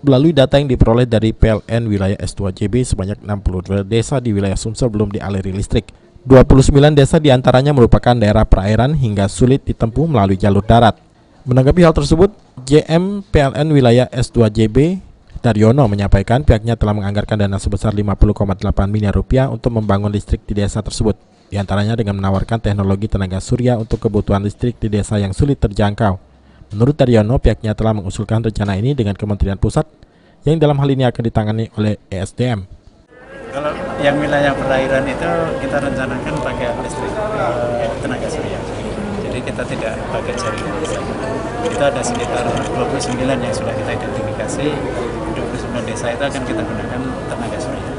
Melalui data yang diperoleh dari PLN wilayah S2JB, sebanyak 62 desa di wilayah Sumsel belum dialiri listrik. 29 desa diantaranya merupakan daerah perairan hingga sulit ditempuh melalui jalur darat. Menanggapi hal tersebut, JM PLN wilayah S2JB, Daryono, menyampaikan pihaknya telah menganggarkan dana sebesar 50,8 miliar rupiah untuk membangun listrik di desa tersebut. Di antaranya dengan menawarkan teknologi tenaga surya untuk kebutuhan listrik di desa yang sulit terjangkau. Menurut Daryono, pihaknya telah mengusulkan rencana ini dengan Kementerian Pusat yang dalam hal ini akan ditangani oleh ESDM. Kalau yang wilayah perairan itu kita rencanakan pakai listrik tenaga surya. Jadi kita tidak pakai jaringan listrik. Itu ada sekitar 29 yang sudah kita identifikasi. 29 desa itu akan kita gunakan tenaga surya.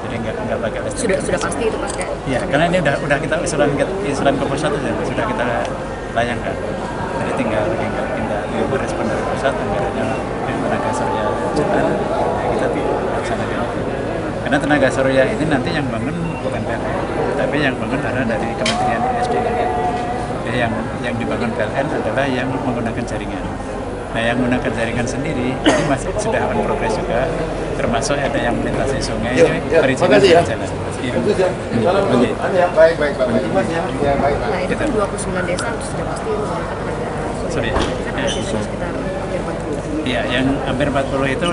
Jadi nggak pakai listrik. Sudah pasti itu Mas? Ya, karena ini udah kita usulan ke pusat saja, sudah kita layangkan. Jadi tinggal respon dari pusat, anggarannya tenaga surya jalan, kita laksanakan. Karena tenaga surya ini nanti yang bangun bukan PLN, tapi yang bangun adalah dari Kementerian SDM. Jadi yang dibangun PLN adalah yang menggunakan jaringan. Nah, yang menggunakan jaringan sendiri ini masih sudah on progress juga, termasuk ada yang melintasi sungai, perizinan jalan. Baik. Nah, itu kan 29 desa sudah pasti menggunakan tenaga surya. Kan ada desanya sekitar hampir 40. Iya, yang hampir 40 itu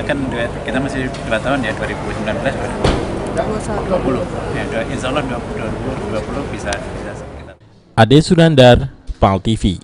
kan kita masih 2 tahun ya, 2019 2020. Ya, insya Allah 2020 bisa sekitar. Ade Sunandar, PAL TV.